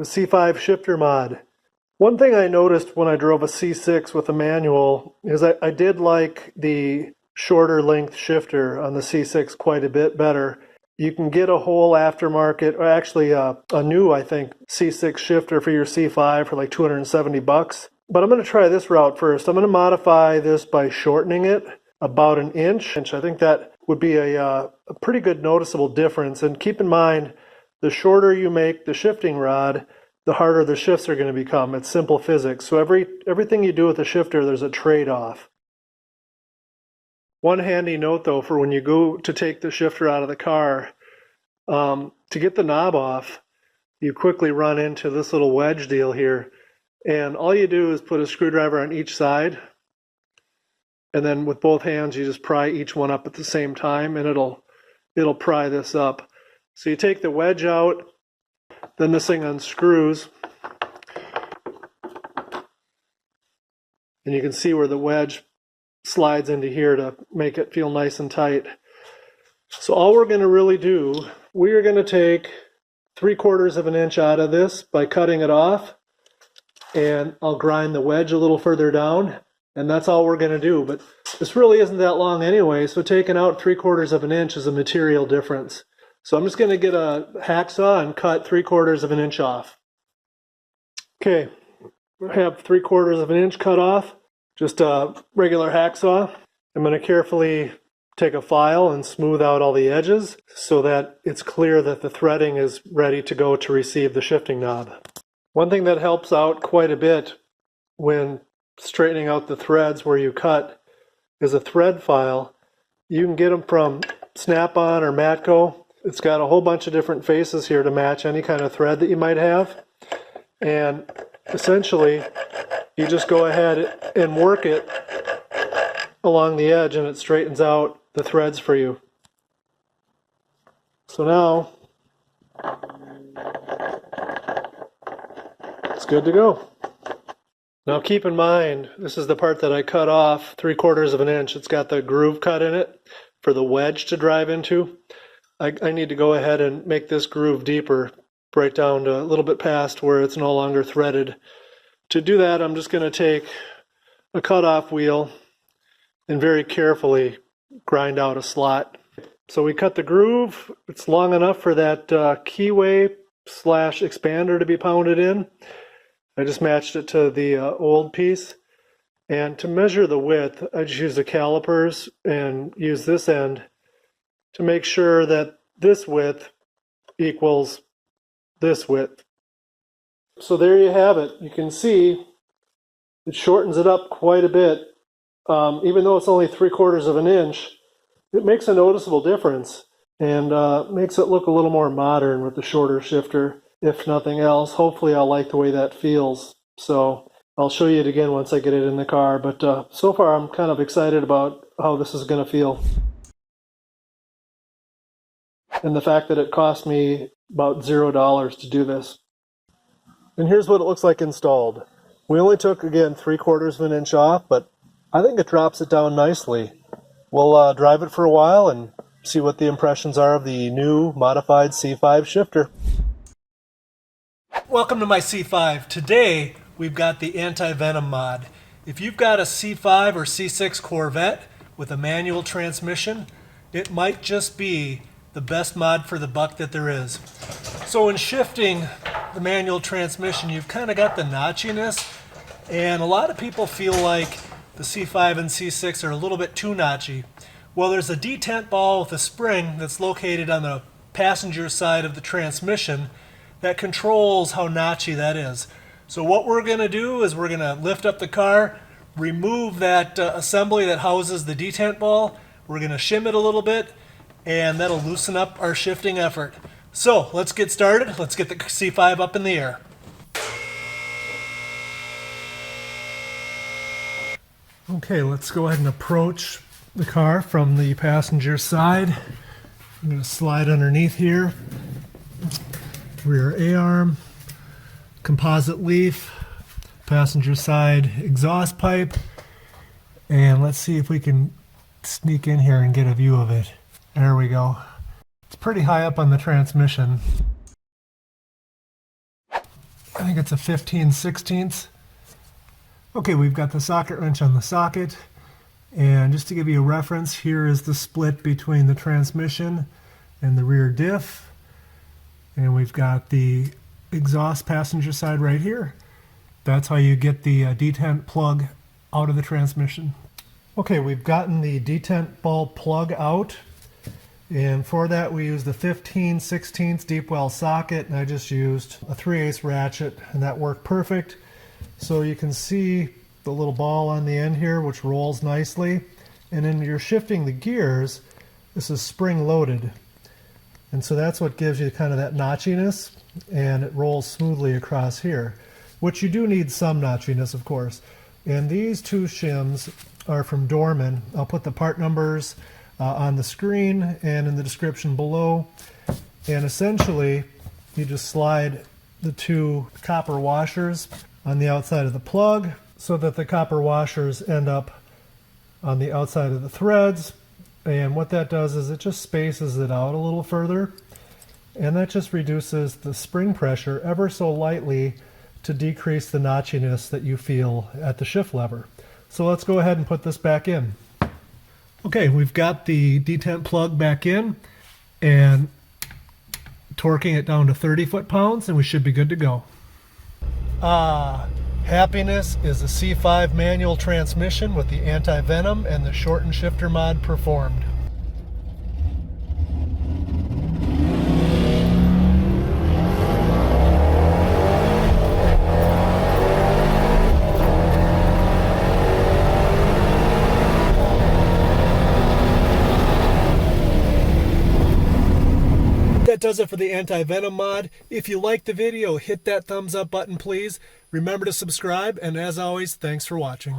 the C5 shifter mod. One thing I noticed when I drove a C6 with a manual is I did like the shorter length shifter on the C6 quite a bit better. You can get a whole aftermarket, or actually a new, I think, C6 shifter for your C5 for like 270 bucks. But I'm going to try this route first. I'm going to modify this by shortening it about an inch. I think that would be a pretty good noticeable difference. And keep in mind, the shorter you make the shifting rod, the harder the shifts are going to become. It's simple physics. So everything you do with the shifter, there's a trade-off. One handy note though, for when you go to take the shifter out of the car, to get the knob off, you quickly run into this little wedge deal here. And all you do is put a screwdriver on each side. And then with both hands, you just pry each one up at the same time, and it'll pry this up. So you take the wedge out, then this thing unscrews, and you can see where the wedge slides into here to make it feel nice and tight. So all we're going to really do, we are going to take 3/4 of an inch out of this by cutting it off, and I'll grind the wedge a little further down, and that's all we're going to do. But this really isn't that long anyway, so taking out 3/4 of an inch is a material difference. So I'm just going to get a hacksaw and cut 3/4 of an inch off. Okay, I have 3/4 of an inch cut off, just a regular hacksaw. I'm going to carefully take a file and smooth out all the edges so that it's clear that the threading is ready to go to receive the shifting knob. One thing that helps out quite a bit when straightening out the threads where you cut is a thread file. You can get them from Snap-on or Matco. It's got a whole bunch of different faces here to match any kind of thread that you might have. And essentially, you just go ahead and work it along the edge and it straightens out the threads for you. So now, it's good to go. Now keep in mind, this is the part that I cut off 3/4 of an inch. It's got the groove cut in it for the wedge to drive into. I need to go ahead and make this groove deeper, right down to a little bit past where it's no longer threaded. To do that, I'm just going to take a cutoff wheel and very carefully grind out a slot. So we cut the groove. It's long enough for that keyway / expander to be pounded in. I just matched it to the old piece. And to measure the width, I just use the calipers and use this end to make sure that this width equals this width. So there you have it. You can see it shortens it up quite a bit. Even though it's only 3/4 of an inch, it makes a noticeable difference and makes it look a little more modern with the shorter shifter. If nothing else, hopefully I'll like the way that feels. So I'll show you it again once I get it in the car, but so far I'm kind of excited about how this is going to feel. And the fact that it cost me about $0 to do this. And here's what it looks like installed. We only took, again, 3/4 of an inch off, but I think it drops it down nicely. We'll drive it for a while and see what the impressions are of the new modified C5 shifter. Welcome to my C5. Today we've got the Anti-Venom mod. If you've got a C5 or C6 Corvette with a manual transmission, it might just be the best mod for the buck that there is. So in shifting the manual transmission, you've kind of got the notchiness, and a lot of people feel like the C5 and C6 are a little bit too notchy. Well, there's a detent ball with a spring that's located on the passenger side of the transmission that controls how notchy that is. So what we're going to do is we're going to lift up the car, remove that assembly that houses the detent ball. We're going to shim it a little bit, and that'll loosen up our shifting effort. So let's get started. Let's get the C5 up in the air. Okay, let's go ahead and approach the car from the passenger side. I'm going to slide underneath here. Rear A-arm, composite leaf, passenger side exhaust pipe, and let's see if we can sneak in here and get a view of it. There we go. It's pretty high up on the transmission. I think it's a 15/16. Okay, we've got the socket wrench on the socket. And just to give you a reference, here is the split between the transmission and the rear diff. And we've got the exhaust passenger side right here. That's how you get the detent plug out of the transmission. Okay, we've gotten the detent bulb plug out. And for that we used the 15/16 deep well socket, and I just used a 3/8 ratchet, and that worked perfect. So you can see the little ball on the end here, which rolls nicely. And then you're shifting the gears, this is spring loaded. And so that's what gives you kind of that notchiness, and it rolls smoothly across here, which you do need some notchiness, of course. And these two shims are from Dorman. I'll put the part numbers on the screen and in the description below. And essentially, you just slide the two copper washers on the outside of the plug so that the copper washers end up on the outside of the threads. And what that does is it just spaces it out a little further, and that just reduces the spring pressure ever so lightly to decrease the notchiness that you feel at the shift lever. So let's go ahead and put this back in. Okay, we've got the detent plug back in and torquing it down to 30 foot-pounds, and we should be good to go. Happiness is a C5 manual transmission with the Anti-Venom and the Shorten Shifter mod performed. That does it for the Anti-Venom mod. If you liked the video, hit that thumbs up button, please. Remember to subscribe, and as always, thanks for watching.